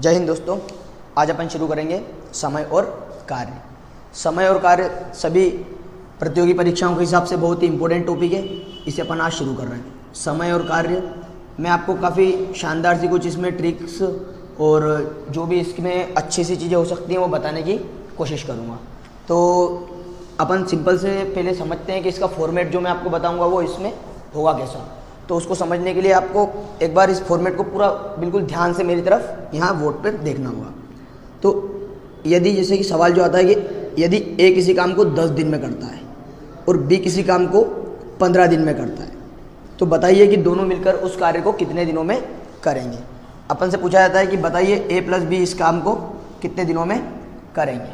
जय हिंद दोस्तों। आज अपन शुरू करेंगे समय और कार्य। समय और कार्य सभी प्रतियोगी परीक्षाओं के हिसाब से बहुत ही इंपॉर्टेंट टॉपिक है। इसे अपन आज शुरू कर रहे हैं। समय और कार्य मैं आपको काफ़ी शानदार सी कुछ इसमें ट्रिक्स और जो भी इसमें अच्छी सी चीज़ें हो सकती हैं वो बताने की कोशिश करूँगा। तो अपन सिंपल से पहले समझते हैं कि इसका फॉर्मेट जो मैं आपको बताऊँगा वो इसमें होगा कैसा। तो उसको समझने के लिए आपको एक बार इस फॉर्मेट को पूरा बिल्कुल ध्यान से मेरी तरफ यहाँ बोर्ड पर देखना होगा। तो यदि जैसे कि सवाल जो आता है कि यदि ए किसी काम को 10 दिन में करता है और बी किसी काम को 15 दिन में करता है, तो बताइए कि दोनों मिलकर उस कार्य को कितने दिनों में करेंगे। अपन से पूछा जाता है कि बताइए ए प्लस बी इस काम को कितने दिनों में करेंगे।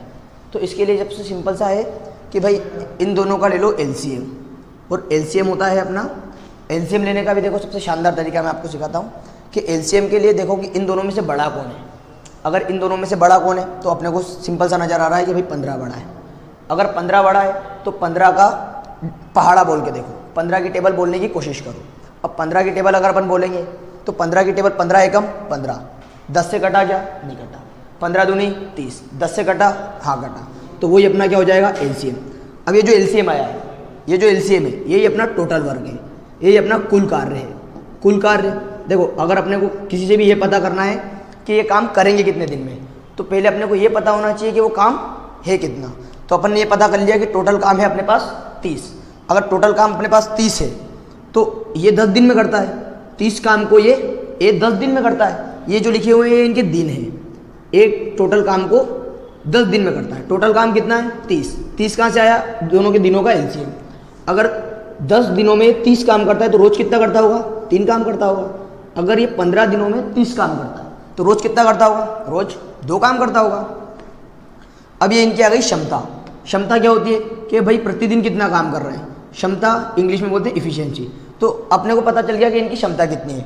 तो इसके लिए सबसे सिंपल सा है कि भाई इन दोनों का ले लो एलसीएम, और एलसीएम होता है अपना। एलसीएम लेने का भी देखो सबसे शानदार तरीका मैं आपको सिखाता हूँ कि एलसीएम के लिए देखो कि इन दोनों में से बड़ा कौन है। अगर इन दोनों में से बड़ा कौन है तो अपने को सिंपल सा नज़र आ रहा है कि भाई 15 बड़ा है। अगर 15 बड़ा है तो 15 का पहाड़ा बोल के देखो, 15 की टेबल बोलने की कोशिश करो। अब 15 की टेबल अगर अपन बोलेंगे तो 15 की टेबल 15 एकम 15, 10 से कटा क्या, नहीं कटा, 15 दूनी 30, 10 से कटा, हाँ कटा, तो वही अपना क्या हो जाएगा एलसीएम। अब ये जो एलसीएम आया है, ये जो एलसीएम है यही अपना टोटल वर्क है, यही अपना कुल कार्य है। कुल कार्य देखो, अगर अपने को किसी से भी ये पता करना है कि ये काम करेंगे कितने दिन में, तो पहले अपने को ये पता होना चाहिए कि वो काम है कितना। तो अपन ने ये पता कर लिया कि टोटल काम है अपने पास 30। अगर टोटल काम अपने पास 30 है तो ये 10 दिन में करता है। 30 काम को ये 10 दिन में करता है। ये जो लिखे हुए हैं इनके दिन हैं। एक टोटल काम को 10 दिन में करता है। टोटल काम कितना है 30। 30 कहाँ से आया, दोनों के दिनों का एलसीएम। अगर 10 दिनों में 30 काम करता है तो रोज कितना करता होगा, 3 काम करता होगा। अगर ये 15 दिनों में 30 काम करता है तो रोज कितना करता होगा, रोज 2 काम करता होगा। अब ये इनकी आ गई क्षमता। क्षमता क्या होती है कि भाई प्रतिदिन कितना काम कर रहे हैं। क्षमता इंग्लिश में बोलते हैं इफिशियंसी। तो अपने को पता चल गया कि इनकी क्षमता कितनी है।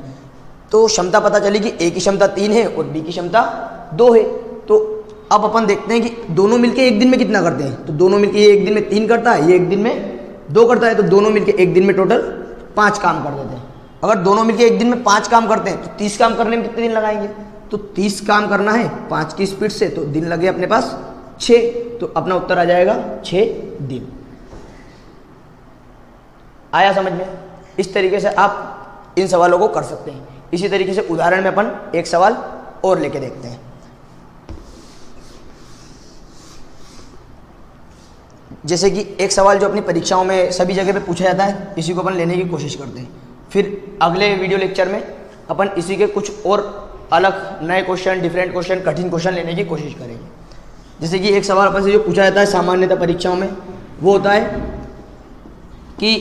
तो क्षमता पता चली कि ए की क्षमता 3 है और बी की क्षमता 2 है। तो अब अपन देखते हैं कि दोनों मिलके एक दिन में कितना करते हैं। तो दोनों मिलके ये एक दिन में 3 करता है, ये एक दिन में 2 करता है, तो दोनों मिलके एक दिन में टोटल 5 काम कर देते हैं। अगर दोनों मिलके एक दिन में 5 काम करते हैं तो 30 काम करने में कितने दिन लगाएंगे। तो 30 काम करना है 5 की स्पीड से, तो दिन लगे अपने पास 6। तो अपना उत्तर आ जाएगा 6 दिन। आया समझ में। इस तरीके से आप इन सवालों को कर सकते हैं। इसी तरीके से उदाहरण में अपन एक सवाल और लेके देखते हैं। जैसे कि एक सवाल जो अपनी परीक्षाओं में सभी जगह पे पूछा जाता है, इसी को अपन लेने की कोशिश करते हैं। फिर अगले वीडियो लेक्चर में अपन इसी के कुछ और अलग नए क्वेश्चन, डिफरेंट क्वेश्चन, कठिन क्वेश्चन लेने की कोशिश करेंगे। जैसे कि एक सवाल अपन से जो पूछा जाता है सामान्यतः परीक्षाओं में, वो होता है कि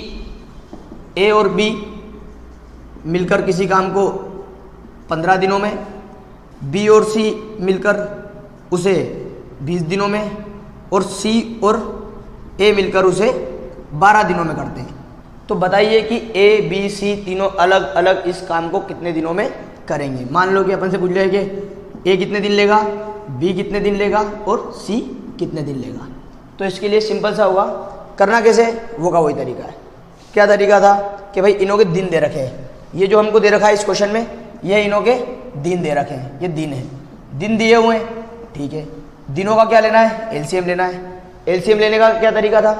ए और बी मिलकर किसी काम को 15 दिनों में, बी और सी मिलकर उसे 20 दिनों में, और सी और ए मिलकर उसे 12 दिनों में करते हैं। तो बताइए कि ए बी सी तीनों अलग अलग इस काम को कितने दिनों में करेंगे। मान लो कि अपन से पूछ लिया कि ए कितने दिन लेगा, बी कितने दिन लेगा और सी कितने दिन लेगा। तो इसके लिए सिंपल सा होगा, करना कैसे, वो का वही तरीका है। क्या तरीका था कि भाई इनों के दिन दे रखे हैं। ये जो हमको दे रखा है इस क्वेश्चन में, ये इनों के दिन दे रखे हैं, ये दिन है, दिन दिए हुए हैं, ठीक है। दिनों का क्या लेना है, एलसीएम लेना है। एलसीएम लेने का क्या तरीका था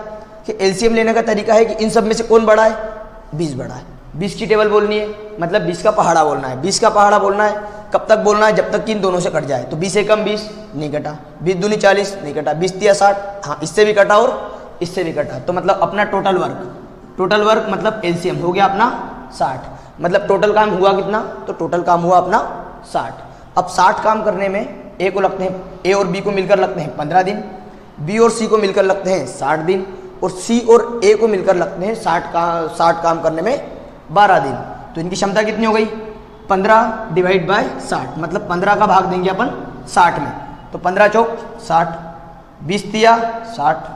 कि एलसीएम लेने का तरीका है कि इन सब में से कौन बड़ा है, 20 बड़ा है। 20 की टेबल बोलनी है, मतलब 20 का पहाड़ा बोलना है। 20 का पहाड़ा बोलना है कब तक बोलना है, जब तक कि इन दोनों से कट जाए। तो 20 एकम 20 नहीं कटा, 20 दूनी 40 नहीं कटा, 20 तिया 60, हाँ इससे भी कटा और इससे भी कटा। तो मतलब अपना टोटल वर्क मतलब एलसीएम हो गया अपना 60। मतलब टोटल काम हुआ कितना, तो टोटल काम हुआ अपना 60। अब 60 काम करने में ए को लगते हैं, ए और बी को मिलकर लगते हैं 15 दिन, बी और सी को मिलकर लगते हैं 60 दिन, और सी और ए को मिलकर लगते हैं 60 काम करने में 12 दिन। तो इनकी क्षमता कितनी हो गई, 15 डिवाइड बाय 60, मतलब 15 का भाग देंगे अपन 60 में। तो 15 चौक 60, 20 तिया 60,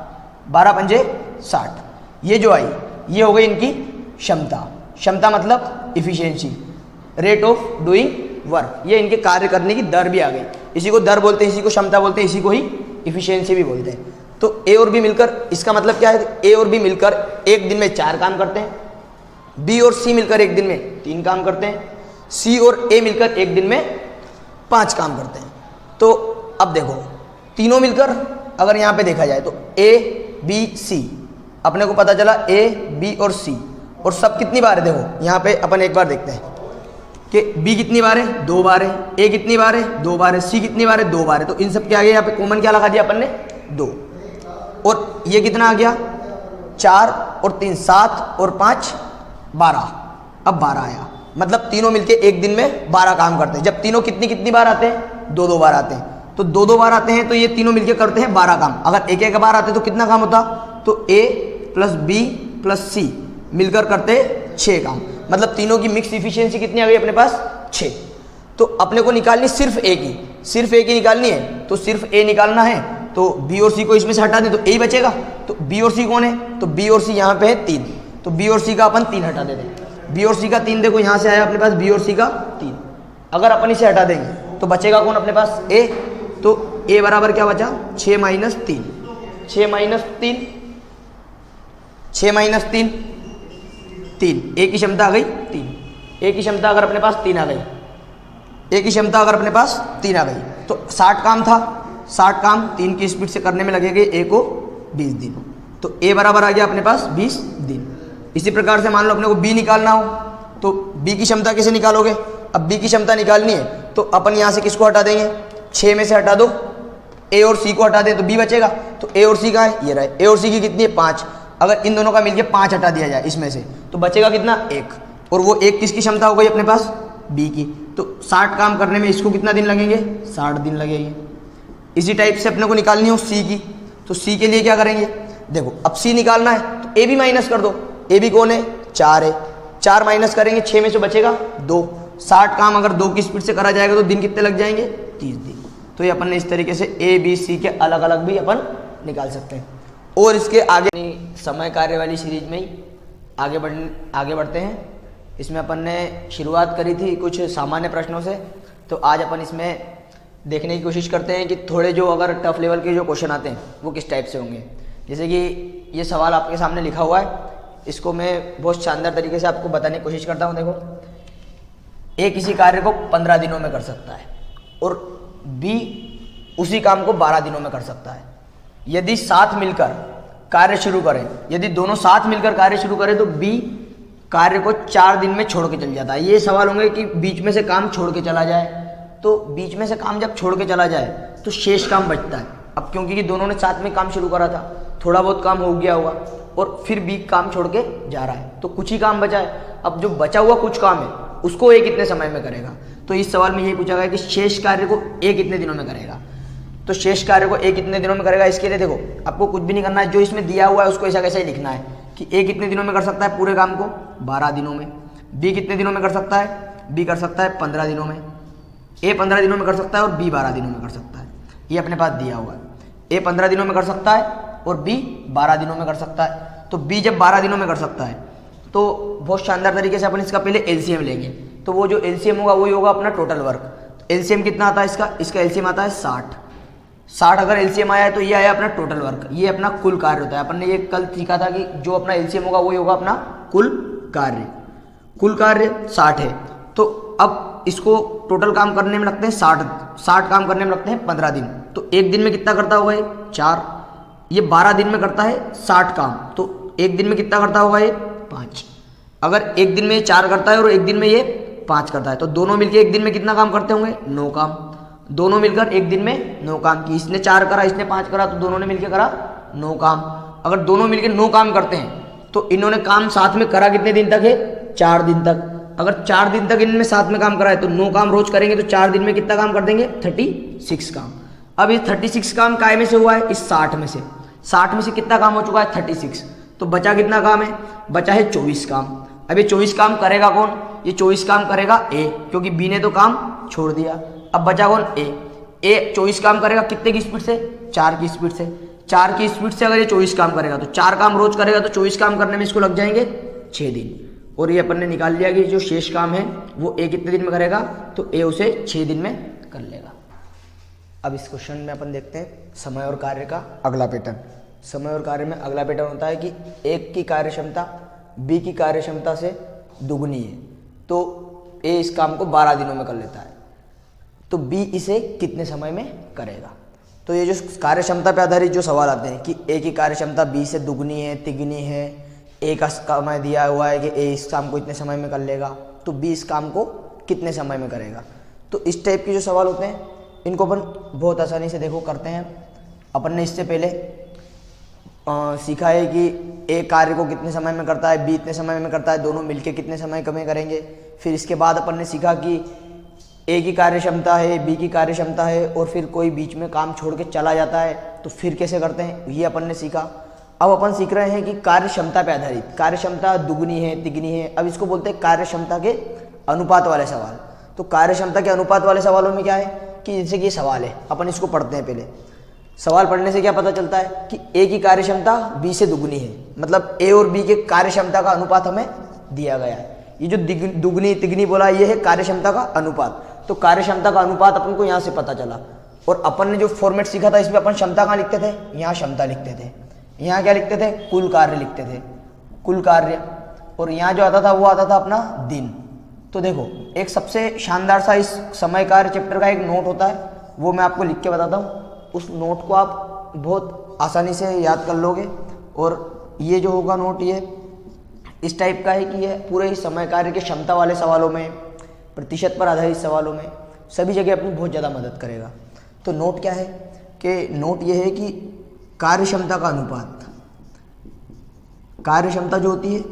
12 पंजे 60। ये जो आई ये हो गई इनकी क्षमता। क्षमता मतलब efficiency, rate of doing work. ये इनके कार्य करने की दर भी आ गई। इसी को दर बोलते हैं, इसी को क्षमता बोलते हैं, इसी को ही इफिशियंसी भी बोलते हैं। तो ए और बी मिलकर, इसका मतलब क्या है, ए और बी मिलकर एक दिन में 4 काम करते हैं, बी और सी मिलकर एक दिन में 3 काम करते हैं, सी और ए मिलकर एक दिन में 5 काम करते हैं। तो अब देखो तीनों मिलकर अगर यहाँ पे देखा जाए तो ए बी सी, अपने को पता चला ए बी और सी, और सब कितनी बार है देखो यहाँ पे अपन एक बार देखते हैं कि बी कितनी बार है, 2 बार है, ए कितनी बार है, 2 बार है, सी कितनी बार है, 2 बार है। तो इन सब के आगे यहाँ पे कॉमन क्या लगा दिया अपन ने, 2, और ये कितना आ गया 4 और 3 7 और 5 12, अब 12 आया, मतलब तीनों मिलके एक दिन में 12 काम करते हैं। जब तीनों कितनी बार आते हैं, 2 बार आते हैं, तो 2 बार आते हैं तो ये तीनों मिलके करते हैं 12 काम। अगर एक बार आते तो कितना काम होता, तो ए प्लस बी प्लस सी मिलकर करते 6 काम, मतलब तीनों की मिक्स इफिशियंसी कितनी आ गई अपने पास 6। तो अपने को निकालनी सिर्फ ए की निकालनी है, तो सिर्फ ए निकालना है, तो बी और सी को इसमें से हटा दें तो ए ही बचेगा। तो बी और सी कौन है, तो बी और सी यहाँ पे है 3, तो बी और सी का अपन 3 हटा देते हैं। बी और सी का 3 देखो यहाँ से आया अपने पास बी और सी का 3, अगर अपन इसे हटा देंगे तो बचेगा कौन अपने पास ए, तो ए बराबर क्या बचा 6 माइनस 3, 6 माइनस 3, 6 माइनस 3 3, ए की क्षमता आ गई 3, ए की क्षमता अगर अपने पास 3 आ गई, ए की क्षमता अगर अपने पास 3 आ गई, तो 60 काम था, 60 काम 3 की स्पीड से करने में लगेंगे ए को 20 दिन, तो ए बराबर आ गया अपने पास 20 दिन। इसी प्रकार से मान लो अपने को बी निकालना हो, तो बी की क्षमता कैसे निकालोगे, अब बी की क्षमता निकालनी है तो अपन यहाँ से किसको हटा देंगे, 6 में से हटा दो, ए और सी को हटा दे तो बी बचेगा, तो ए और सी का है ये रहा, ए और सी की कितनी है 5, अगर इन दोनों का मिलके 5 हटा दिया जाए इसमें से तो बचेगा कितना 1, और वो 1 किसकी क्षमता हो गई अपने पास बी की, तो 60 काम करने में इसको कितना दिन लगेंगे 60 दिन लगेंगे। इसी टाइप से अपने को निकालनी हो सी की, तो सी के लिए क्या करेंगे, देखो अब सी निकालना है तो ए भी माइनस कर दो, ए भी कौन है 4 है, 4 माइनस करेंगे 6 में से बचेगा 2, 60 काम अगर 2 की स्पीड से करा जाएगा तो दिन कितने लग जाएंगे 30 दिन। तो ये अपन ने इस तरीके से ए बी सी के अलग अलग भी अपन निकाल सकते हैं। और इसके आगे समय कार्य वाली सीरीज में ही आगे बढ़ते हैं। इसमें अपन ने शुरुआत करी थी कुछ सामान्य प्रश्नों से, तो आज अपन इसमें देखने की कोशिश करते हैं कि थोड़े जो अगर टफ लेवल के जो क्वेश्चन आते हैं वो किस टाइप से होंगे। जैसे कि ये सवाल आपके सामने लिखा हुआ है, इसको मैं बहुत शानदार तरीके से आपको बताने की कोशिश करता हूँ। देखो, ए किसी कार्य को 15 दिनों में कर सकता है और बी उसी काम को 12 दिनों में कर सकता है। यदि साथ मिलकर कार्य शुरू करें, यदि दोनों साथ मिलकर कार्य शुरू करें तो बी कार्य को 4 दिन में छोड़ के चल जाता है। ये सवाल होंगे कि बीच में से काम छोड़ के चला जाए, तो बीच में से काम जब छोड़ के चला जाए तो शेष काम बचता है। अब क्योंकि दोनों ने साथ में काम शुरू करा था, थोड़ा बहुत काम हो गया हुआ और फिर बी काम छोड़ के जा रहा है तो कुछ ही काम बचा है। अब जो बचा हुआ कुछ काम है उसको ए कितने समय में करेगा, तो इस सवाल में यही पूछा गया कि शेष कार्य को ए कितने दिनों में करेगा। तो शेष कार्य को ए कितने दिनों में करेगा, इसके लिए देखो आपको कुछ भी नहीं करना है, जो इसमें दिया हुआ है उसको ऐसा कैसा ही लिखना है कि ए कितने दिनों में कर सकता है पूरे काम को 12 दिनों में, बी कितने दिनों में कर सकता है, बी कर सकता है 15 दिनों में, ए 15 दिनों में कर सकता है और बी 12 दिनों में कर सकता है। ये अपने पास दिया हुआ है, ए 15 दिनों में कर सकता है और बी 12 दिनों में कर सकता है। तो बी जब 12 दिनों में कर सकता है तो बहुत शानदार तरीके से अपन इसका पहले एलसीएम लेंगे, तो वो जो एलसीएम होगा वही होगा अपना टोटल वर्क। एलसीएम कितना आता है इसका एलसीएम आता है 60 अगर एलसीएम आया है तो ये आया अपना टोटल वर्क, ये अपना कुल कार्य होता है। अपन ने ये कल सीखा था कि जो अपना एलसीएम होगा वही होगा अपना कुल कार्य 60 है। तो अब इसको टोटल काम करने में लगते हैं 60 काम करने में लगते हैं 15 दिन, तो एक दिन में कितना करता होगा ये 4, ये 12 दिन में करता है 60 काम, तो एक दिन में कितना करता होगा ये 5। अगर एक दिन में ये 4 करता है और एक दिन में ये 5 करता है तो दोनों मिलकर एक दिन में कितना काम करते होंगे 9 काम, दोनों मिलकर एक दिन में 9 काम की, इसने 4 करा इसने 5 करा तो दोनों ने मिलकर करा 9 काम। अगर दोनों मिलकर 9 काम करते हैं तो इन्होंने काम साथ में करा कितने दिन तक है 4 दिन तक। अगर 4 दिन तक इनमें साथ में काम करा है तो 9 काम रोज करेंगे तो 4 दिन में कितना काम कर देंगे 36 काम। अब ये 36 काम काय में से हुआ है, इस 60 में से, 60 में से कितना काम हो चुका है 36, तो बचा कितना काम है, बचा है 24 काम। अब ये 24 काम करेगा कौन, ये 24 काम करेगा ए, क्योंकि बी ने तो काम छोड़ दिया। अब बचा कौन ए 24 काम करेगा कितने की स्पीड से 4 की स्पीड से, 4 की स्पीड से अगर ये 24 काम करेगा तो 4 काम रोज करेगा तो 24 काम करने में इसको लग जाएंगे 6 दिन। और ये अपन ने निकाल लिया कि जो शेष काम है वो ए कितने दिन में करेगा, तो ए उसे 6 दिन में कर लेगा। अब इस क्वेश्चन में अपन देखते हैं समय और कार्य का अगला पैटर्न। समय और कार्य में अगला पैटर्न होता है कि एक की कार्य क्षमता बी की कार्य क्षमता से दुगनी है, तो ए इस काम को 12 दिनों में कर लेता है। तो तो बी इसे कितने समय में करेगा। तो ये जो कार्य क्षमता पे आधारित जो सवाल आते हैं कि ए की कार्य क्षमता बी से दुगनी है, तिगनी है, ए का समय दिया हुआ है कि ए इस काम को इतने समय में कर लेगा, तो बी इस काम को कितने समय में करेगा। तो इस टाइप के जो सवाल होते हैं इनको अपन बहुत आसानी से देखो करते हैं। अपन ने इससे पहले सीखा है कि ए कार्य को कितने समय में करता है, बी इतने समय में करता है, दोनों मिलके कितने समय में करेंगे। फिर इसके बाद अपन ने सीखा कि ए की कार्य क्षमता है, बी की कार्य क्षमता है, और फिर कोई बीच में काम छोड़ के चला जाता है तो फिर कैसे करते हैं, ये अपन ने सीखा। अब अपन सीख रहे हैं कि कार्य क्षमता पे आधारित, कार्य क्षमता दुगनी है, तिगनी है, अब इसको बोलते हैं कार्य क्षमता के अनुपात वाले सवाल। तो कार्य क्षमता के अनुपात वाले सवालों में क्या है कि जैसे कि ये सवाल है, अपन इसको पढ़ते हैं। पहले सवाल पढ़ने से क्या पता चलता है कि ए की कार्य क्षमता बी से दुगनी है, मतलब ए और बी के कार्य क्षमता का अनुपात हमें दिया गया है। ये जो दुगनी तिगनी बोला ये है कार्य क्षमता का अनुपात। तो कार्य क्षमता का अनुपात अपन को यहाँ से पता चला। और अपन ने जो फॉर्मेट सीखा था इसमें अपन क्षमता कहाँ लिखते थे, यहाँ क्षमता लिखते थे, यहाँ क्या लिखते थे, कुल कार्य लिखते थे, कुल कार्य। और यहाँ जो आता था वो आता था अपना दिन। तो देखो एक सबसे शानदार सा इस समय कार्य चैप्टर का एक नोट होता है, वो मैं आपको लिख के बताता हूँ। उस नोट को आप बहुत आसानी से याद कर लोगे। और ये जो होगा नोट ये इस टाइप का है कि ये पूरे ही समय कार्य के क्षमता वाले सवालों में, प्रतिशत पर आधारित सवालों में, सभी जगह अपनी बहुत ज़्यादा मदद करेगा। तो नोट क्या है कि नोट ये है कि कार्य क्षमता का अनुपात, कार्य क्षमता जो होती है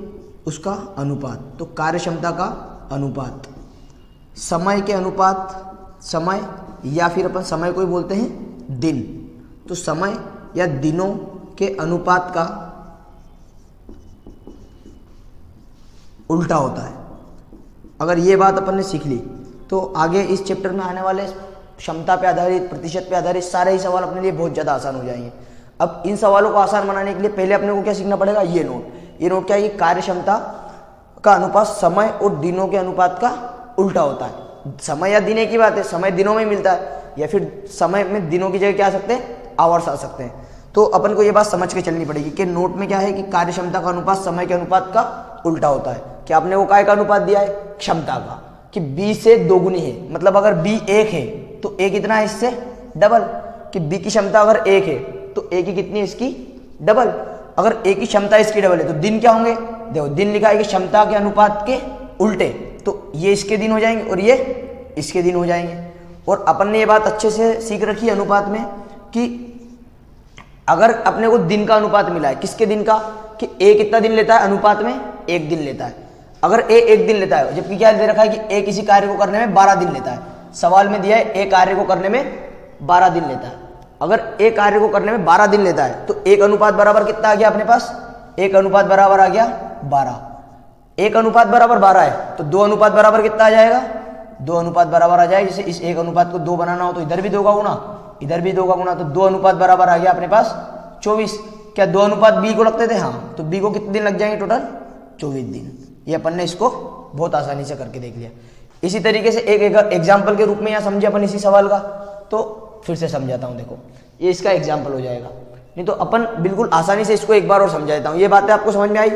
उसका अनुपात, तो कार्य क्षमता का अनुपात समय के अनुपात, समय या फिर अपन समय को ही बोलते हैं दिन, तो समय या दिनों के अनुपात का उल्टा होता है। अगर ये बात अपन ने सीख ली तो आगे इस चैप्टर में आने वाले क्षमता पे आधारित, प्रतिशत पे आधारित सारे ही सवाल अपने लिए बहुत ज़्यादा आसान हो जाएंगे। अब इन सवालों को आसान बनाने के लिए पहले अपने को क्या सीखना पड़ेगा, ये नोट। ये नोट क्या है, ये कार्य क्षमता का अनुपात समय और दिनों के अनुपात का उल्टा होता है। समय या दिन एक ही बात है, समय दिनों में मिलता है, या फिर समय में दिनों की जगह क्या आ सकते हैं, आवर्स आ सकते हैं। तो अपन को ये बात समझ के चलनी पड़ेगी कि नोट में क्या है कि कार्य क्षमता का अनुपात समय के अनुपात का उल्टा होता है। कि आपने वो काय का अनुपात दिया है, क्षमता का, कि बी से दोगुनी है, मतलब अगर बी एक है तो ए कितना है इससे डबल। कि बी की क्षमता अगर एक है तो ए की कितनी है, इसकी डबल। अगर ए की क्षमता इसकी डबल है तो दिन क्या होंगे, देखो दिन लिखा है कि क्षमता के अनुपात के उल्टे, तो ये इसके दिन हो जाएंगे और ये इसके दिन हो जाएंगे। और अपन ने ये बात अच्छे से सीख रखी है अनुपात में कि अगर अपने को दिन का अनुपात मिला है, किसके दिन का, कि ए कितना दिन लेता है, अनुपात में एक दिन लेता है। अगर ए एक दिन लेता है, जबकि क्या दे रखा है कि ए किसी कार्य को करने में 12 दिन लेता है, सवाल में दिया है ए कार्य को करने में 12 दिन लेता है। अगर ए कार्य को करने में 12 दिन लेता है तो एक अनुपात बराबर कितना आ गया अपने पास, एक अनुपात बराबर आ गया 12। एक अनुपात बराबर 12 है तो 2 अनुपात बराबर कितना आ जाएगा, 2 अनुपात बराबर आ जाएगा। जैसे इस एक अनुपात को 2 बनाना हो तो इधर भी 2 का गुना, इधर भी 2 का गुना, तो 2 अनुपात बराबर आ गया अपने पास 24। क्या 2 अनुपात बी को लगते थे, हाँ, तो बी को कितने दिन लग जाएंगे, टोटल 24 दिन। ये अपन ने इसको बहुत आसानी से करके देख लिया। इसी तरीके से एक एग्जाम्पल के रूप में यहाँ समझे अपन इसी सवाल का, तो फिर से समझाता हूँ। देखो ये इसका एग्जाम्पल हो जाएगा, नहीं तो अपन बिल्कुल आसानी से इसको एक बार और समझा देता हूँ। ये बातें आपको समझ में आई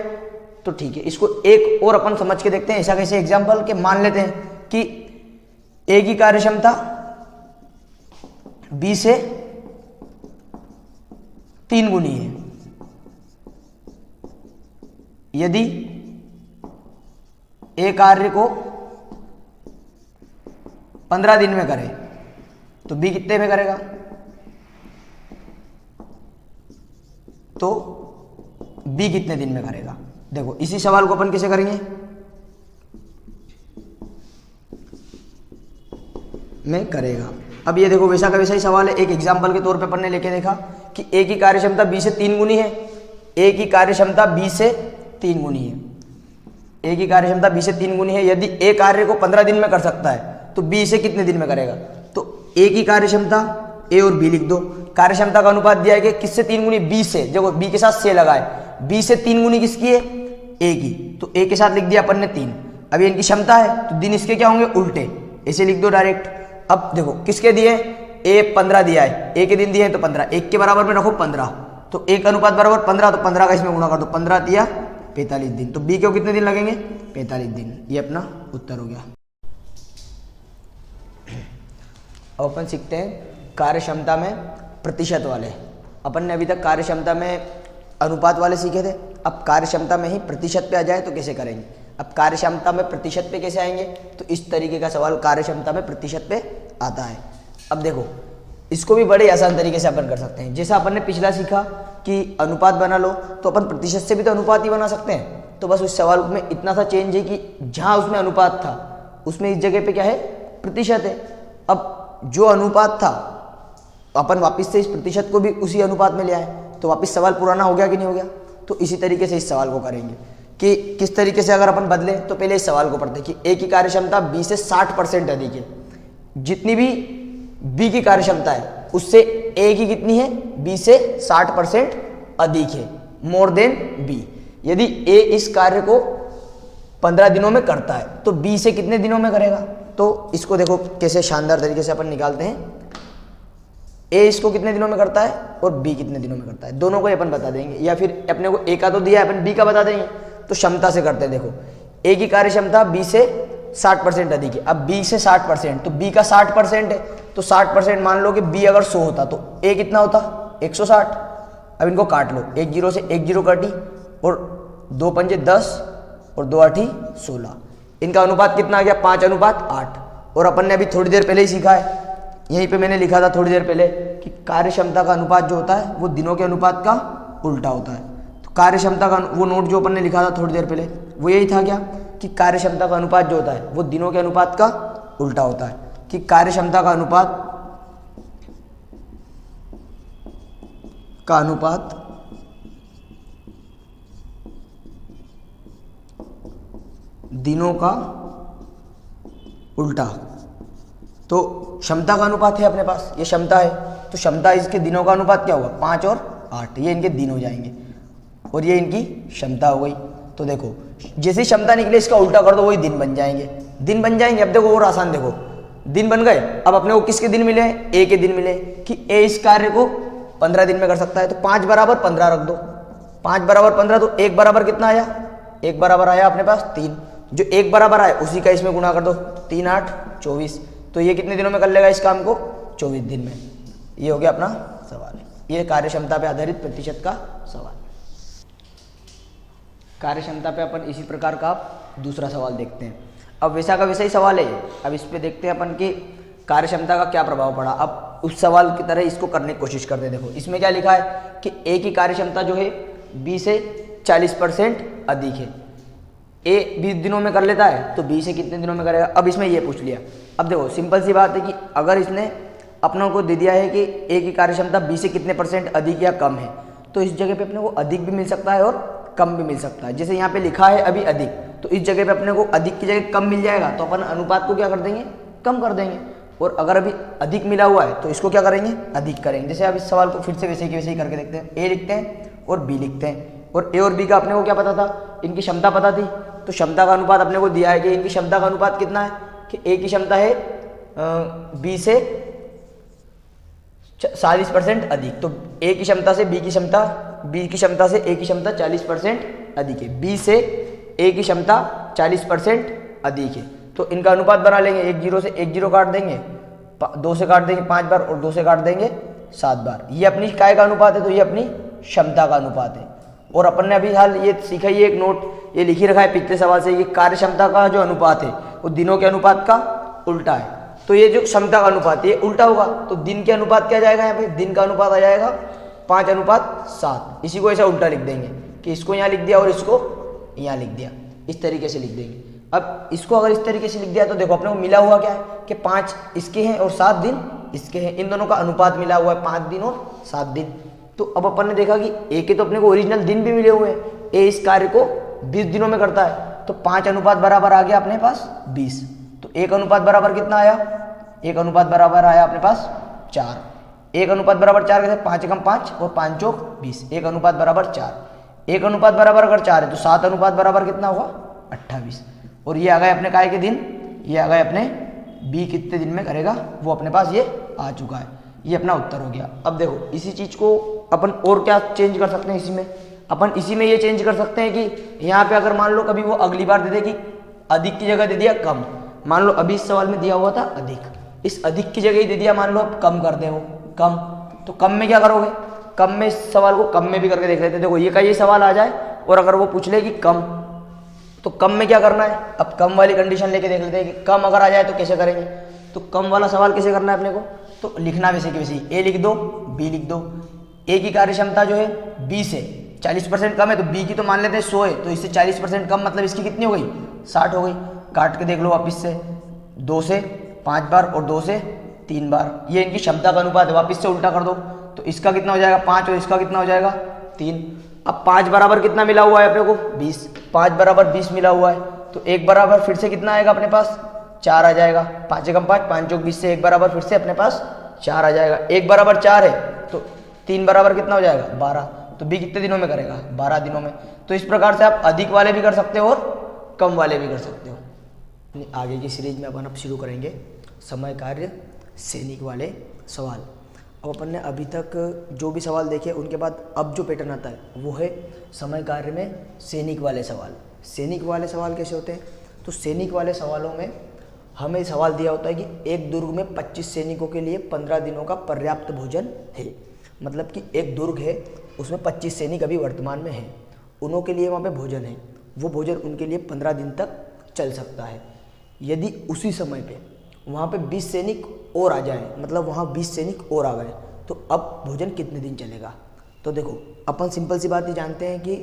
तो ठीक है, इसको एक और अपन समझ के देखते हैं। ऐसा कैसे एग्जाम्पल के मान लेते हैं कि ए की कार्य क्षमता बी से 3 गुनी है। यदि ए कार्य को 15 दिन में करे तो बी कितने में करेगा, तो बी कितने दिन में करेगा। देखो इसी सवाल को अपन कैसे करेंगे, में करेगा। अब ये देखो वैसा का वैसा ही सवाल है, एक एग्जाम्पल के तौर पे अपन ने लेके देखा कि ए की कार्य क्षमता बी से 3 गुनी है, ए की कार्य क्षमता बी से 3 गुनी है, ए की कार्य क्षमता बी से 3 गुनी है। यदि ए कार्य को 15 दिन में कर सकता है तो बी से कितने दिन में करेगा, तो ए की कार्य क्षमता, ए और बी लिख दो। कार्य क्षमता का अनुपात दिया है कि किससे 3 गुनी, बी से, देखो बी के साथ से लगाए, बी से 3 गुनी किसकी है, ए की, तो ए के साथ लिख दिया अपन ने 3। अब इनकी क्षमता है तो दिन इसके क्या होंगे, उल्टे, ऐसे लिख दो डायरेक्ट। अब देखो किसके दिए, ए 15 दिया है, ए के दिन दिए हैं तो 15, एक के बराबर में रखो 15, तो एक अनुपात बराबर 15, तो 15 का इसमें गुणा कर दो, 15 दिया 45 दिन, तो बी को कितने दिन लगेंगे, 45 दिन। ये अपना उत्तर हो गया। अब अपन सीखते हैं कार्य क्षमता में प्रतिशत वाले। अपन ने अभी तक कार्य क्षमता में अनुपात वाले सीखे थे, अब कार्य क्षमता में ही प्रतिशत पे आ जाए तो कैसे करेंगे। अब कार्य क्षमता में प्रतिशत पे कैसे आएंगे, तो इस तरीके का सवाल कार्य क्षमता में प्रतिशत पे आता है। अब देखो इसको भी बड़े आसान तरीके से अपन कर सकते हैं। जैसा अपन ने पिछला सीखा कि अनुपात बना लो, तो अपन प्रतिशत से भी तो अनुपात ही बना सकते हैं। तो बस उस सवाल में इतना सा चेंज है कि जहाँ उसमें अनुपात था उसमें इस जगह पे क्या है, प्रतिशत है। अब जो अनुपात था अपन वापस से इस प्रतिशत को भी उसी अनुपात में ले आए, तो वापस सवाल पुराना हो गया कि नहीं हो गया। तो इसी तरीके से इस सवाल को करेंगे कि किस तरीके से अगर अपन बदले, तो पहले इस सवाल को पढ़ते हैं कि ए की कार्य क्षमता बी से 60% अधिक है। जितनी भी बी की कार्य क्षमता है उससे ए की कितनी है, बी से 60% अधिक है, मोर देन बी। यदि ए इस कार्य को 15 दिनों में करता है तो बी से कितने दिनों में करेगा। तो इसको देखो कैसे शानदार तरीके से अपन निकालते हैं। ए इसको कितने दिनों में करता है और बी कितने दिनों में करता है, दोनों को अपन बता देंगे। या फिर अपने को ए का तो दिया है, अपन बी का बता देंगे। तो क्षमता से करते हैं। देखो ए की कार्य क्षमता बी से 60% अधिक है। अब बी से 60%, तो बी का 60% है, तो 60% मान लो कि बी अगर 100 होता तो ए कितना होता, 160। अब इनको काट लो, 1 0 से 1 0 काटी, और 2 पंजे 10 और 2 8 16। इनका अनुपात कितना आ गया, 5:8। और अपन ने अभी थोड़ी देर पहले ही सीखा है, यहीं पे मैंने लिखा था थोड़ी देर पहले कि कार्य क्षमता का अनुपात जो होता है वो दिनों के अनुपात का उल्टा होता है। तो कार्य क्षमता का वो नोट जो अपन ने लिखा था थोड़ी देर पहले वो यही था क्या, कि कार्य क्षमता का अनुपात जो होता है वो दिनों के अनुपात का उल्टा होता है। कि कार्य क्षमता का अनुपात दिनों का उल्टा। तो क्षमता का अनुपात है अपने पास, ये क्षमता है, तो क्षमता इसके दिनों का अनुपात क्या होगा, 5 और 8। ये इनके दिन हो जाएंगे और ये इनकी क्षमता हो गई। तो देखो जैसे क्षमता निकले इसका उल्टा कर दो, वही दिन बन जाएंगे, दिन बन जाएंगे। अब देखो और आसान, देखो दिन बन गए। अब अपने को किसके दिन मिले, ए के दिन मिले कि ए इस कार्य को 15 दिन में कर सकता है। तो 5 बराबर 15 रख दो, 5 बराबर 15, तो 1 बराबर कितना आया, 1 बराबर आया अपने पास 3। जो 1 बराबर आया उसी का इसमें गुणा कर दो, 3 8 24। तो ये कितने दिनों में कर लेगा इस काम को, 24 दिन में। ये हो गया अपना सवाल। ये कार्य क्षमता पे आधारित प्रतिशत का सवाल। कार्य क्षमता पे अपन इसी प्रकार का दूसरा सवाल देखते हैं। अब वैसा का वैसा ही सवाल है। अब इस पे देखते हैं अपन कि कार्य क्षमता का क्या प्रभाव पड़ा। अब उस सवाल की तरह इसको करने की कोशिश करते हैं। देखो इसमें क्या लिखा है कि ए की कार्य क्षमता जो है बी से 40% अधिक है। ए 20 दिनों में कर लेता है तो बी से कितने दिनों में करेगा। अब इसमें ये पूछ लिया। अब देखो सिंपल सी बात है कि अगर इसने अपनों को दे दिया है कि ए की कार्य क्षमता बी से कितने % अधिक या कम है, तो इस जगह पे अपने को अधिक भी मिल सकता है और कम भी मिल सकता है। जैसे यहाँ पे लिखा है अभी अधिक, तो इस जगह पे अपने को अधिक की जगह कम मिल जाएगा, तो अपन अनुपात को क्या कर देंगे, कम कर देंगे। और अगर अभी अधिक मिला हुआ है तो इसको क्या करेंगे, अधिक करेंगे। जैसे अब इस सवाल को फिर से वैसे ही करके देखते हैं। ए लिखते हैं और बी लिखते हैं, और ए और बी का अपने को क्या पता था, इनकी क्षमता पता थी। तो क्षमता का अनुपात अपने को दिया है कि इनकी क्षमता का अनुपात कितना है, कि ए की क्षमता है बी से 40% अधिक। तो ए की क्षमता से बी की क्षमता, बी की क्षमता से ए की क्षमता 40% अधिक है, बी से ए की क्षमता 40% अधिक है। तो इनका अनुपात बना लेंगे। 1 0 से 1 0 काट देंगे, 2 से काट देंगे 5 बार, और 2 से काट देंगे 7 बार। ये अपनी काय का अनुपात है, तो ये अपनी क्षमता का अनुपात है। और अपन ने अभी हाल ये सीखा ही, एक नोट ये लिखी रखा है पिछले सवाल से, ये कार्य क्षमता का जो अनुपात है वो दिनों के अनुपात का उल्टा है। तो ये जो क्षमता का अनुपात है ये उल्टा होगा, तो दिन के अनुपात क्या जाएगा, यहाँ पे दिन का अनुपात आ जाएगा 5:7। इसी को ऐसा उल्टा लिख देंगे कि इसको यहाँ लिख दिया और इसको यहाँ लिख दिया, इस तरीके से लिख देंगे। अब इसको अगर इस तरीके से लिख दिया तो देखो अपने को मिला हुआ क्या है कि 5 इसके हैं और 7 दिन इसके हैं। इन दोनों का अनुपात मिला हुआ है 5 दिन और 7 दिन। तो अब अपन ने देखा कि ए के तो अपने को ओरिजिनल दिन भी मिले हुए हैं। ए इस कार्य को 20 दिनों में करता है, तो 5 अनुपात बराबर आ गया अपने पास 20। तो 1 अनुपात बराबर कितना आया, 1 अनुपात बराबर आया अपने पास 4। 1 अनुपात बराबर 4 कैसे, 5 × 5 और 5 × 20। 1 अनुपात बराबर 4। 1 अनुपात बराबर अगर 4 है तो 7 अनुपात बराबर कितना होगा, 28। और ये आ गए अपने काय के दिन, ये आ गए अपने बी कितने दिन में करेगा, वो अपने पास ये आ चुका है। ये अपना उत्तर हो गया। अब देखो इसी चीज को अपन और क्या चेंज कर सकते हैं इसी में, अपन इसी में ये चेंज कर सकते हैं कि यहाँ पे अगर मान लो कभी वो अगली बार दे दे कि अधिक की जगह दे दिया कम। मान लो अभी इस सवाल में दिया हुआ था अधिक, इस अधिक की जगह ही दे दिया, मान लो आप कम कर दे वो कम, तो कम में क्या करोगे, कम में इस सवाल को कम में भी करके देख लेते हैं। देखो ये का ये सवाल आ जाए और अगर वो पूछ ले कि कम, तो कम में क्या करना है, अब कम वाली कंडीशन लेके देख लेते हैं कि कम अगर आ जाए तो कैसे करेंगे। तो कम वाला सवाल कैसे करना है अपने को, तो लिखना वैसे कि वैसे ए लिख दो, बी लिख दो। ए की कार्य क्षमता जो है 20 है, 40% कम है, तो बी की तो मान लेते हैं 100 है, तो इससे 40% कम मतलब इसकी कितनी हो गई, 60 हो गई। काट के देख लो वापिस से, 2 से 5 बार और 2 से 3 बार, ये इनकी क्षमता का अनुपात है। वापिस से उल्टा कर दो तो इसका कितना हो जाएगा 5 और इसका कितना हो जाएगा 3। अब 5 बराबर कितना मिला हुआ है अपने को 20, 5 बराबर 20 मिला हुआ है, तो 1 बराबर फिर से कितना आएगा अपने पास 4 आ जाएगा। 5 एकम 5, 5 चौक 20 से 1 बराबर फिर से अपने पास 4 आ जाएगा। 1 बराबर 4 है तो 3 बराबर कितना हो जाएगा 12, तो बी कितने दिनों में करेगा 12 दिनों में। तो इस प्रकार से आप अधिक वाले भी कर सकते हो और कम वाले भी कर सकते हो। आगे की सीरीज में अपन अब शुरू करेंगे समय कार्य सैनिक वाले सवाल। अब अपन ने अभी तक जो भी सवाल देखे उनके बाद अब जो पैटर्न आता है वो है समय कार्य में सैनिक वाले सवाल। सैनिक वाले सवाल कैसे होते हैं, तो सैनिक वाले सवालों में हमें सवाल दिया होता है कि एक दुर्ग में 25 सैनिकों के लिए 15 दिनों का पर्याप्त भोजन है। मतलब कि एक दुर्ग है उसमें 25 सैनिक अभी वर्तमान में हैं, उन्हों के लिए वहाँ पे भोजन है, वो भोजन उनके लिए 15 दिन तक चल सकता है। यदि उसी समय पे वहाँ पे 20 सैनिक और आ जाए, मतलब वहाँ 20 सैनिक और आ गए, तो अब भोजन कितने दिन चलेगा। तो देखो अपन सिंपल सी बात ये जानते हैं कि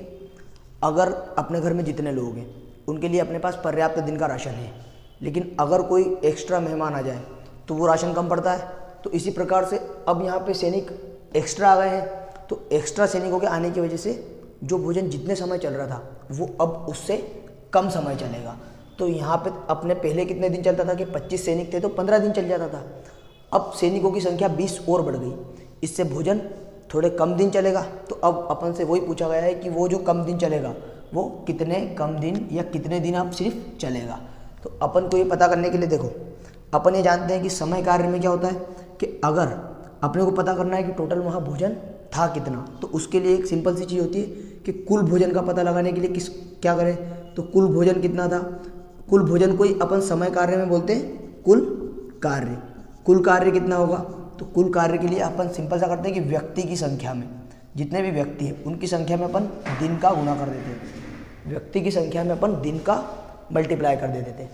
अगर अपने घर में जितने लोग हैं उनके लिए अपने पास पर्याप्त दिन का राशन है, लेकिन अगर कोई एक्स्ट्रा मेहमान आ जाए तो वो राशन कम पड़ता है। तो इसी प्रकार से अब यहाँ पे सैनिक एक्स्ट्रा आ गए हैं, तो एक्स्ट्रा सैनिकों के आने की वजह से जो भोजन जितने समय चल रहा था वो अब उससे कम समय चलेगा। तो यहाँ पे अपने पहले कितने दिन चलता था कि 25 सैनिक थे तो 15 दिन चल जाता था, अब सैनिकों की संख्या 20 और बढ़ गई, इससे भोजन थोड़े कम दिन चलेगा। तो अब अपन से वही पूछा गया है कि वो जो कम दिन चलेगा वो कितने कम दिन या कितने दिन अब सिर्फ चलेगा। तो अपन को ये पता करने के लिए देखो अपन ये जानते हैं कि समय कार्य में क्या होता है कि अगर अपने को पता करना है कि टोटल वहाँ भोजन था कितना, तो उसके लिए एक सिंपल सी चीज़ होती है कि कुल भोजन का पता लगाने के लिए क्या करें, तो कुल भोजन कितना था, कुल भोजन को ही अपन समय कार्य में बोलते हैं कुल कार्य। कुल कार्य कितना होगा, तो कुल कार्य के लिए अपन सिंपल सा करते हैं कि व्यक्ति की संख्या में जितने भी व्यक्ति हैं उनकी संख्या में अपन दिन का गुणा कर देते हैं, व्यक्ति की संख्या में अपन दिन का मल्टीप्लाई कर देते थे।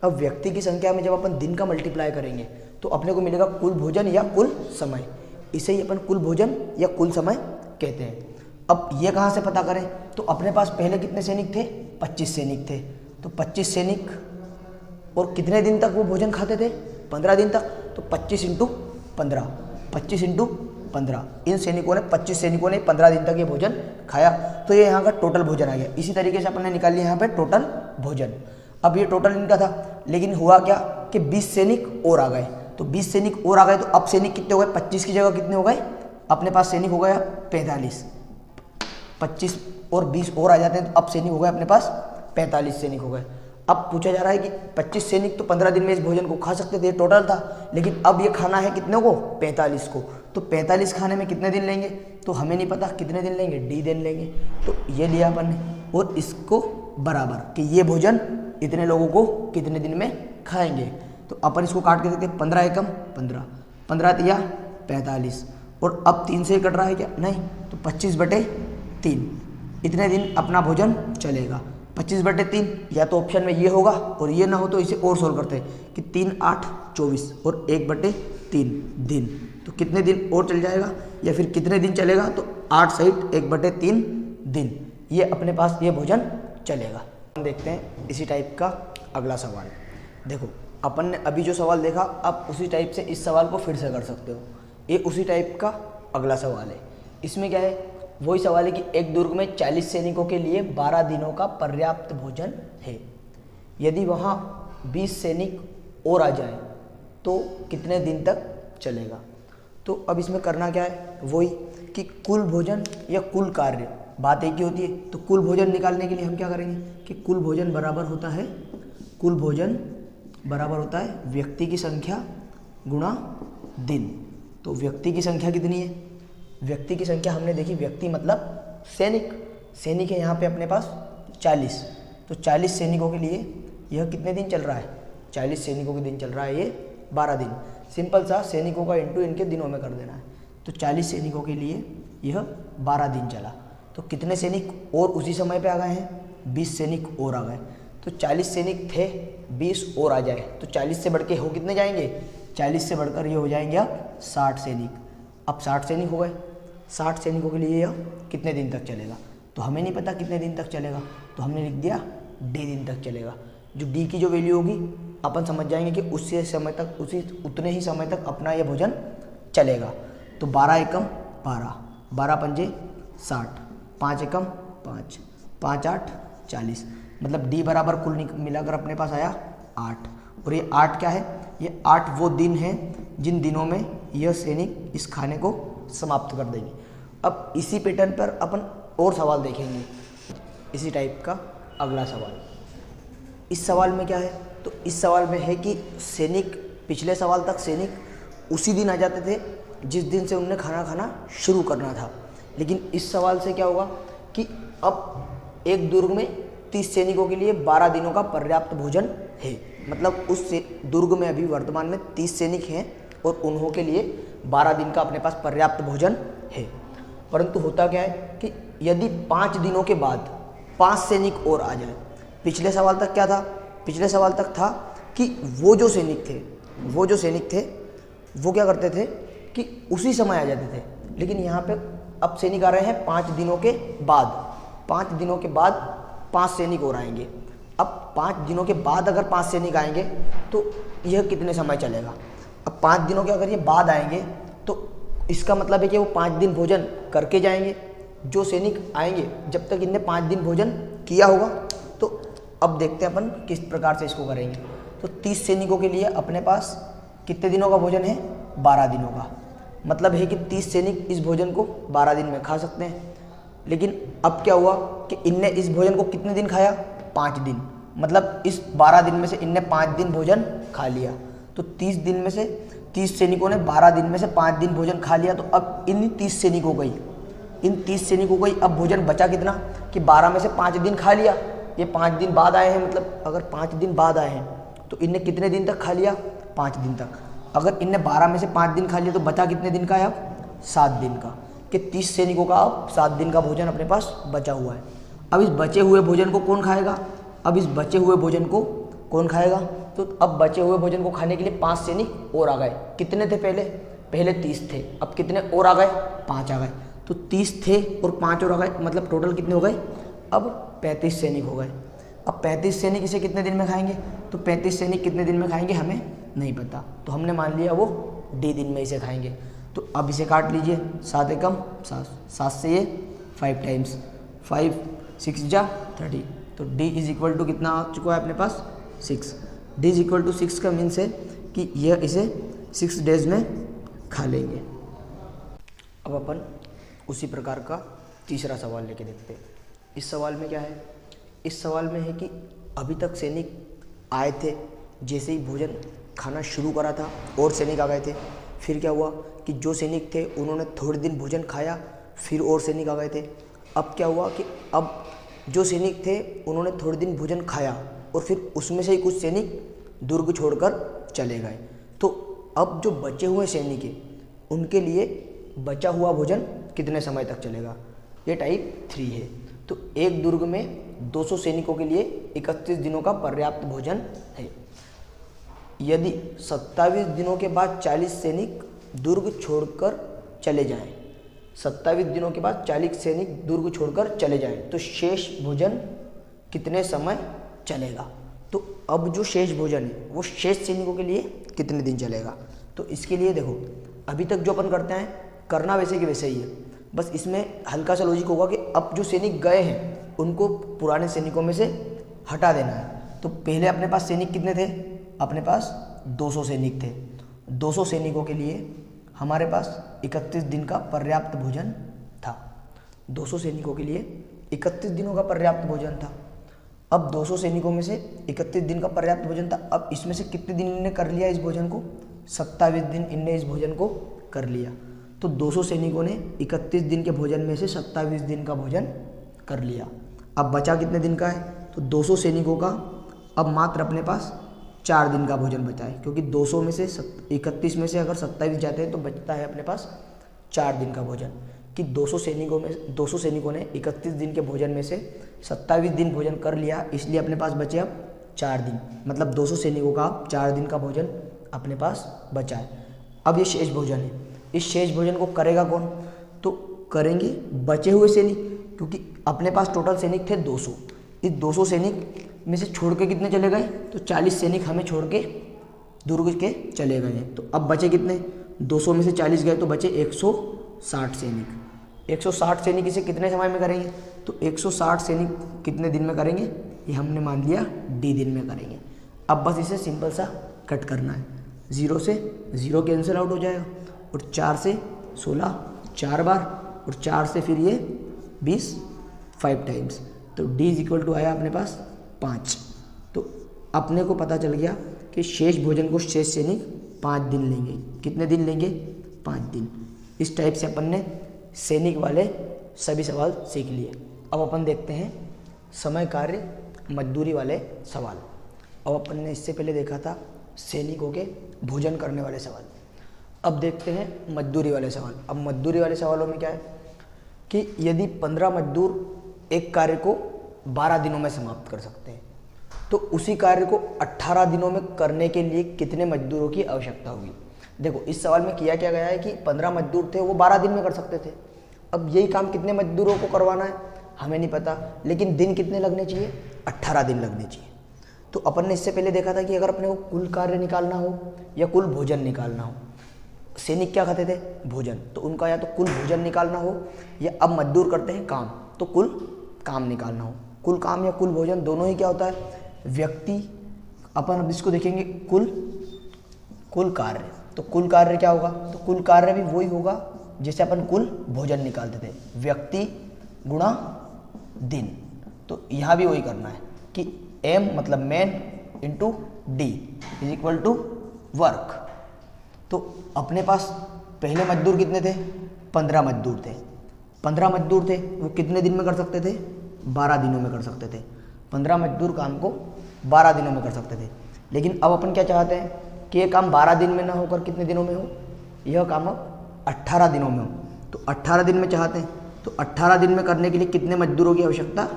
अब व्यक्ति की संख्या में जब अपन दिन का मल्टीप्लाई करेंगे तो अपने को मिलेगा कुल भोजन या कुल समय, इसे ही अपन कुल भोजन या कुल समय कहते हैं। अब ये कहाँ से पता करें, तो अपने पास पहले कितने सैनिक थे 25 सैनिक थे, तो 25 सैनिक और कितने दिन तक वो भोजन खाते थे 15 दिन तक, तो 25 इंटू 15, 25 इंटू 15, इन सैनिकों ने 25 सैनिकों ने 15 दिन तक ये भोजन खाया, तो ये यहाँ का टोटल भोजन आ गया। इसी तरीके से अपन ने निकाल लिया यहाँ पे टोटल भोजन। अब ये टोटल इनका था, लेकिन हुआ क्या कि 20 सैनिक और आ गए, तो 20 सैनिक और आ गए, तो अब सैनिक कितने हो गए 25 की जगह कितने हो गए अपने पास सैनिक हो गया 45, 25 और 20 और आ जाते हैं तो अब सैनिक हो गए अपने पास 45 सैनिक हो गए। अब पूछा जा रहा है कि 25 सैनिक तो 15 दिन में इस भोजन को खा सकते थे टोटल था, लेकिन अब ये खाना है कितने को 45 को, तो 45 खाने में कितने दिन लेंगे, तो हमें नहीं पता कितने दिन लेंगे, डी दिन लेंगे। तो ये लिया अपन ने और इसको बराबर कि ये भोजन इतने लोगों को कितने दिन में खाएंगे, तो अपन इसको काट के देखते हैं 15 एकम 15, 15 तिया 45, और अब 3 से कट रहा है क्या, नहीं, तो 25/3 इतने दिन अपना भोजन चलेगा। 25/3 या तो ऑप्शन में ये होगा और ये ना हो तो इसे और सोल्व करते हैं कि 3 8 24 और 1/3 दिन, तो कितने दिन और चल जाएगा या फिर कितने दिन चलेगा, तो 8 सहित 1/3 दिन ये अपने पास ये भोजन चलेगा। हम देखते हैं इसी टाइप का अगला सवाल। देखो अपन ने अभी जो सवाल देखा आप उसी टाइप से इस सवाल को फिर से कर सकते हो, ये उसी टाइप का अगला सवाल है। इसमें क्या है, वही सवाल है कि एक दुर्ग में 40 सैनिकों के लिए 12 दिनों का पर्याप्त भोजन है, यदि वहाँ 20 सैनिक और आ जाए तो कितने दिन तक चलेगा। तो अब इसमें करना क्या है, वही कि कुल भोजन या कुल कार्य बात एक ही होती है। तो कुल भोजन निकालने के लिए हम क्या करेंगे कि कुल भोजन बराबर होता है, कुल भोजन बराबर होता है व्यक्ति की संख्या गुणा दिन। तो व्यक्ति की संख्या कितनी है, व्यक्ति की संख्या हमने देखी, व्यक्ति मतलब सैनिक, सैनिक है यहाँ पे अपने पास 40, तो 40 सैनिकों के लिए यह कितने दिन चल रहा है, 40 सैनिकों के दिन चल रहा है ये 12 दिन, सिंपल सा सैनिकों का इंटू इनके दिनों में कर देना है। तो 40 सैनिकों के लिए यह 12 दिन चला। तो कितने सैनिक और उसी समय पे आ गए हैं? 20 सैनिक और आ गए। तो 40 सैनिक थे, 20 और आ जाए तो 40 से बढ़ के हो कितने जाएंगे? 40 से बढ़कर ये हो जाएंगे अब 60 सैनिक। अब 60 सैनिक हो गए। 60 सैनिकों के लिए यह कितने दिन तक चलेगा? तो हमें नहीं पता कितने दिन तक चलेगा, तो हमने लिख दिया डी दिन तक चलेगा। जो डी की जो वैल्यू होगी अपन समझ जाएंगे कि उसी समय तक, उतने ही समय तक अपना यह भोजन चलेगा। तो 12 एकम 12, 12 पंजे 60, 5 एकम 5, 5 8 40, मतलब डी बराबर कुल मिलाकर अपने पास आया 8। और ये 8 क्या है? ये 8 वो दिन हैं जिन दिनों में यह सैनिक इस खाने को समाप्त कर देंगे। अब इसी पैटर्न पर अपन और सवाल देखेंगे, इसी टाइप का अगला सवाल। इस सवाल में क्या है? तो इस सवाल में है कि सैनिक, पिछले सवाल तक सैनिक उसी दिन आ जाते थे जिस दिन से उन्हें खाना खाना शुरू करना था, लेकिन इस सवाल से क्या होगा कि अब एक दुर्ग में 30 सैनिकों के लिए 12 दिनों का पर्याप्त भोजन है। मतलब उस दुर्ग में अभी वर्तमान में 30 सैनिक हैं और उन्हों के लिए 12 दिन का अपने पास पर्याप्त भोजन है। परंतु होता क्या है कि यदि 5 दिनों के बाद 5 सैनिक और आ जाए। पिछले सवाल तक क्या था? पिछले सवाल तक था कि वो जो सैनिक थे वो क्या करते थे कि उसी समय आ जाते थे, लेकिन यहाँ पे अब सैनिक आ रहे हैं 5 दिनों के बाद। 5 दिनों के बाद 5 सैनिक और आएंगे। अब 5 दिनों के बाद अगर 5 सैनिक आएंगे तो यह कितने समय चलेगा? अब 5 दिनों के अगर ये बाद आएंगे तो इसका मतलब है कि वो 5 दिन भोजन करके जाएंगे। जो सैनिक आएंगे जब तक इनने 5 दिन भोजन किया होगा। तो अब देखते हैं अपन किस प्रकार से इसको करेंगे। तो 30 सैनिकों के लिए अपने पास कितने दिनों का भोजन है? 12 दिनों का। मतलब है कि 30 सैनिक इस भोजन को 12 दिन में खा सकते हैं। लेकिन अब क्या हुआ कि इनने इस भोजन को कितने दिन खाया? 5 दिन। मतलब इस 12 दिन में से इनने 5 दिन भोजन खा लिया। तो 30 दिन में से 30 सैनिकों ने 12 दिन में से 5 दिन भोजन खा लिया। तो अब इन 30 सैनिकों को ही अब भोजन बचा कितना कि 12 में से 5 दिन खा लिया। ये 5 दिन बाद आए हैं, मतलब अगर 5 दिन बाद आए हैं तो इनने कितने दिन तक खा लिया? 5 दिन तक। अगर इनने 12 में से 5 दिन खा लिया तो बचा कितने दिन का है? अब 7 दिन का। कि 30 सैनिकों का अब 7 दिन का भोजन अपने पास बचा हुआ है। अब इस बचे हुए भोजन को कौन खाएगा? तो अब बचे हुए भोजन को खाने के लिए 5 सैनिक और आ गए। कितने थे पहले 30 थे, अब कितने और आ गए? 5 आ गए। तो 30 थे और 5 और आ गए, मतलब टोटल कितने हो गए? अब 35 सैनिक हो गए। अब 35 सैनिक इसे कितने दिन में खाएंगे? तो 35 सैनिक कितने दिन में खाएंगे हमें नहीं पता, तो हमने मान लिया वो डी दिन में इसे खाएंगे। तो अब इसे काट लीजिए, 7 एकम 7, 7 से ये 5 टाइम्स 5 6 जा 30। तो डी इज इक्वल टू कितना आ चुका है अपने पास? 6। डी इज इक्वल टू 6 का मीन्स है कि यह इसे 6 डेज में खा लेंगे। अब अपन उसी प्रकार का तीसरा सवाल लेके देखते हैं। इस सवाल में क्या है? इस सवाल में है कि अभी तक सैनिक आए थे, जैसे ही भोजन खाना शुरू करा था और सैनिक आ गए थे। फिर क्या हुआ कि जो सैनिक थे उन्होंने थोड़े दिन भोजन खाया, फिर और सैनिक आ गए थे। अब क्या हुआ कि अब जो सैनिक थे उन्होंने थोड़े दिन भोजन खाया और फिर उसमें से ही कुछ सैनिक दुर्ग छोड़कर चले गए। तो अब जो बचे हुए सैनिक हैं उनके लिए बचा हुआ भोजन कितने समय तक चलेगा? ये टाइप 3 है। तो एक दुर्ग में 200 सैनिकों के लिए 31 दिनों का पर्याप्त भोजन है। यदि 27 दिनों के बाद 40 सैनिक दुर्ग छोड़कर चले जाएं, 27 दिनों के बाद 40 सैनिक दुर्ग छोड़कर चले जाएं, तो शेष भोजन कितने समय चलेगा? तो अब जो शेष भोजन है वो शेष सैनिकों के लिए कितने दिन चलेगा? तो इसके लिए देखो, अभी तक जो अपन करते हैं करना वैसे कि वैसे ही है, बस इसमें हल्का सा लॉजिक होगा कि अब जो सैनिक गए हैं उनको पुराने सैनिकों में से हटा देना है। तो पहले अपने पास सैनिक कितने थे? अपने पास 200 सैनिक थे। 200 सैनिकों के लिए हमारे पास 31 दिन का पर्याप्त भोजन था। 200 सैनिकों के लिए 31 दिनों का पर्याप्त भोजन था। अब 200 सैनिकों में से 31 दिन का पर्याप्त भोजन था। अब इसमें से कितने दिन इन्होंने कर लिया इस भोजन को? 27 दिन इनने इस भोजन को कर लिया। तो 200 सैनिकों ने 31 दिन के भोजन में से 27 दिन का भोजन कर लिया। अब बचा कितने दिन का है? तो 200 सैनिकों का अब मात्र अपने पास 4 दिन का भोजन बचा है, क्योंकि 200 में से 31 में से अगर 27 जाते हैं तो बचता है अपने पास 4 दिन का भोजन। कि 200 सैनिकों ने 31 दिन के भोजन में से 27 दिन भोजन कर लिया, इसलिए अपने पास बचे अब 4 दिन। मतलब 200 सैनिकों का 4 दिन का भोजन अपने पास बचा है। अब ये शेष भोजन है, इस शेष भोजन को करेगा कौन? तो करेंगे बचे हुए सैनिक, क्योंकि अपने पास टोटल सैनिक थे 200। इस 200 सैनिक में से छोड़ के कितने चले गए? तो 40 सैनिक हमें छोड़ के दुर्ग के चले गए हैं। तो अब बचे कितने? 200 में से 40 गए तो बचे 160 सैनिक। 160 सैनिक इसे कितने समय में करेंगे? तो 160 सैनिक कितने दिन में करेंगे? ये हमने मान लिया D दिन में करेंगे। अब बस इसे सिंपल सा कट करना है। 0 से 0 कैंसिल आउट हो जाएगा, और 4 से 16 4 बार, और 4 से फिर ये 20 5 टाइम्स। तो D = आया अपने पास 5। तो अपने को पता चल गया कि शेष भोजन को शेष सैनिक 5 दिन लेंगे। कितने दिन लेंगे? 5 दिन। इस टाइप से अपन ने सैनिक वाले सभी सवाल सीख लिए। अब अपन देखते हैं समय, कार्य, मजदूरी वाले सवाल। अब अपन ने इससे पहले देखा था सैनिकों के भोजन करने वाले सवाल। अब देखते हैं मजदूरी वाले सवाल। अब मजदूरी वाले सवालों में क्या है कि यदि 15 मजदूर एक कार्य को 12 दिनों में समाप्त कर सकते हैं, तो उसी कार्य को 18 दिनों में करने के लिए कितने मजदूरों की आवश्यकता होगी? देखो, इस सवाल में किया क्या गया है कि 15 मजदूर थे, वो 12 दिन में कर सकते थे। अब यही काम कितने मजदूरों को करवाना है हमें नहीं पता, लेकिन दिन कितने लगने चाहिए? 18 दिन लगने चाहिए। तो अपन ने इससे पहले देखा था कि अगर अपने को कुल कार्य निकालना हो या कुल भोजन निकालना हो, सैनिक क्या खाते थे? भोजन। तो उनका या तो कुल भोजन निकालना हो, या अब मजदूर करते हैं काम, तो कुल काम निकालना हो। कुल काम या कुल भोजन दोनों ही क्या होता है? व्यक्ति। अपन अब इसको देखेंगे कुल कार्य। तो कुल कार्य क्या होगा? तो कुल कार्य भी वही होगा जैसे अपन कुल भोजन निकालते थे, व्यक्ति गुणा दिन। तो यहाँ भी वही करना है कि M मतलब मैन इंटू D = वर्क। तो अपने पास पहले मजदूर कितने थे? 15 मजदूर थे। 15 मजदूर थे, वो कितने दिन में कर सकते थे? 12 दिनों में कर सकते थे। 15 मजदूर काम को 12 दिनों में कर सकते थे। लेकिन अब अपन क्या चाहते हैं कि ये काम 12 दिन में ना होकर कितने दिनों में हो? यह काम अब 18 दिनों में हो। तो 18 दिन में चाहते हैं, तो 18 दिन में करने के लिए कितने मजदूरों की आवश्यकता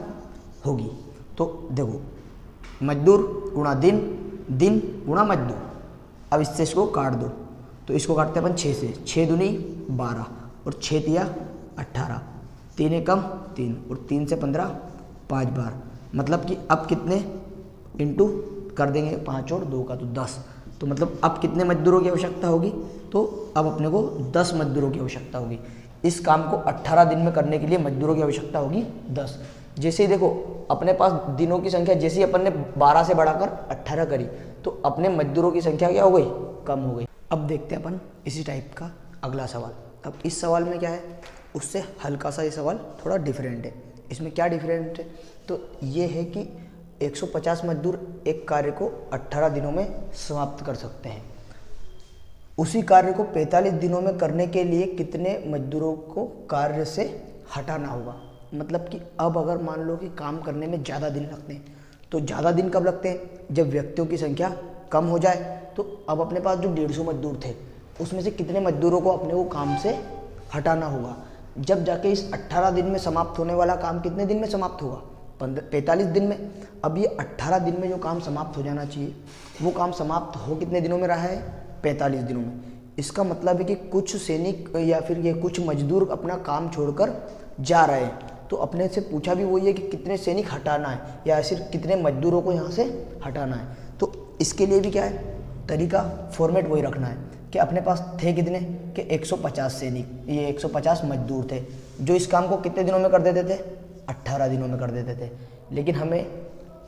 होगी? तो देखो, मजदूर गुणा दिन, दिन गुणा मजदूर। अब इससे इसको काट दो, तो इसको काटते हैं अपन 6 से। 6 दूनी 12, और 6 तिया 18, 3 एकम 3, और 3 से 15 5 बार। मतलब कि अब कितने इंटू कर देंगे 5 और 2 का, तो 10। तो मतलब अब कितने मजदूरों की आवश्यकता होगी? तो अब अपने को 10 मजदूरों की आवश्यकता होगी। इस काम को 18 दिन में करने के लिए मजदूरों की आवश्यकता होगी 10। जैसे ही देखो अपने पास दिनों की संख्या, जैसे ही अपन ने 12 से बढ़ाकर 18 करी, तो अपने मजदूरों की संख्या क्या हो गई? कम हो गई। अब देखते हैं अपन इसी टाइप का अगला सवाल। अब इस सवाल में क्या है, उससे हल्का सा ये सवाल थोड़ा डिफरेंट है। इसमें क्या डिफरेंट है? तो ये है कि 150 मजदूर एक कार्य को 18 दिनों में समाप्त कर सकते हैं। उसी कार्य को 45 दिनों में करने के लिए कितने मजदूरों को कार्य से हटाना होगा? मतलब कि अब अगर मान लो कि काम करने में ज़्यादा दिन लगते हैं, तो ज़्यादा दिन कब लगते हैं? जब व्यक्तियों की संख्या कम हो जाए। तो अब अपने पास जो 150 मजदूर थे, उसमें से कितने मजदूरों को अपने को काम से हटाना होगा? जब जाके इस 18 दिन में समाप्त होने वाला काम कितने दिन में समाप्त होगा? 45 दिन में। अब ये 18 दिन में जो काम समाप्त हो जाना चाहिए, वो काम समाप्त हो कितने दिनों में रहा है? 45 दिनों में। इसका मतलब है कि कुछ सैनिक या फिर ये कुछ मजदूर अपना काम छोड़कर जा रहे हैं। तो अपने से पूछा भी वही है कि कितने सैनिक हटाना है, या सिर्फ कितने मजदूरों को यहाँ से हटाना है। तो इसके लिए भी क्या है तरीका, फॉर्मेट वही रखना है कि अपने पास थे कितने कि 150 सैनिक, ये 150 मजदूर थे जो इस काम को कितने दिनों में कर देते थे? 18 दिनों में कर देते थे। लेकिन हमें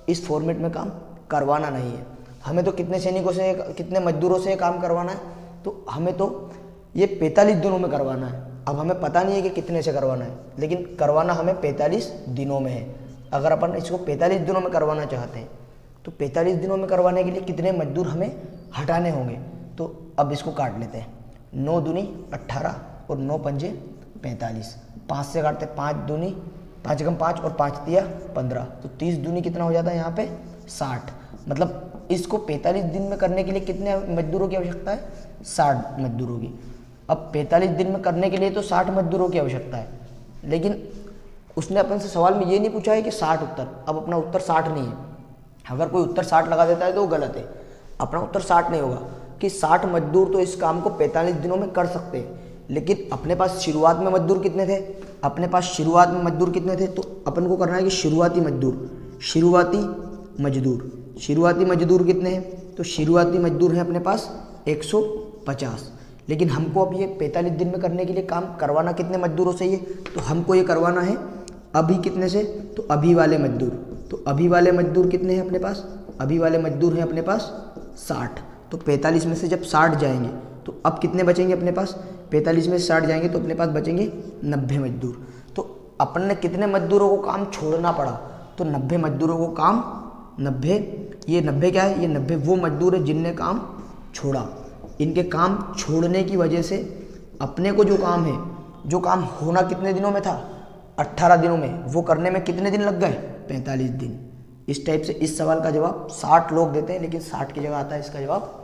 इस फॉर्मेट में काम करवाना नहीं है, हमें तो कितने सैनिकों से, कितने मजदूरों से काम करवाना है? तो हमें तो ये 45 दिनों में करवाना है। अब हमें पता नहीं है कि कितने से करवाना है, लेकिन करवाना हमें 45 दिनों में है। अगर अपन इसको 45 दिनों में करवाना चाहते हैं, तो 45 दिनों में करवाने के लिए कितने मजदूर हमें हटाने होंगे? तो अब इसको काट लेते हैं। 9 दूनी 18 और 9 पंजे 45। 5 से काटते, 5 दूनी 5 कम 5 और 5 तिया 15। तो 30 दूनी कितना हो जाता है यहाँ पे? 60। मतलब इसको 45 दिन में करने के लिए कितने मजदूरों की आवश्यकता है? 60 मजदूरों की। अब 45 दिन में करने के लिए तो 60 मजदूरों की आवश्यकता है, लेकिन उसने अपन से सवाल में ये नहीं पूछा है कि 60 उत्तर। अब अपना उत्तर 60 नहीं है। अगर कोई उत्तर 60 लगा देता है तो वो गलत है। अपना उत्तर 60 नहीं होगा कि 60 मजदूर तो इस काम को 45 दिनों में कर सकते हैं, लेकिन अपने पास शुरुआत में मजदूर कितने थे? अपने पास शुरुआत में मजदूर कितने थे? तो अपन को करना है कि शुरुआती मजदूर कितने हैं? तो शुरुआती मजदूर हैं अपने पास 150। लेकिन हमको अब ये 45 दिन में करने के लिए काम करवाना कितने मजदूरों से ये? तो हमको ये करवाना है अभी कितने से? तो अभी वाले मजदूर। तो अभी वाले मजदूर कितने हैं अपने पास? अभी वाले मजदूर हैं अपने पास 60। तो 45 में से जब 60 जाएंगे तो अब कितने बचेंगे अपने पास? 45 में से 60 जाएंगे तो अपने पास बचेंगे 90 मजदूर। तो अपन ने कितने मजदूरों को काम छोड़ना पड़ा? तो 90 मजदूरों को काम 90, ये 90 क्या है? ये 90 वो मजदूर है जिनने काम छोड़ा। इनके काम छोड़ने की वजह से अपने को जो काम है, जो काम होना कितने दिनों में था? 18 दिनों में, वो करने में कितने दिन लग गए? 45 दिन। इस टाइप से इस सवाल का जवाब 60 लोग देते हैं, लेकिन 60 की जगह आता है इसका जवाब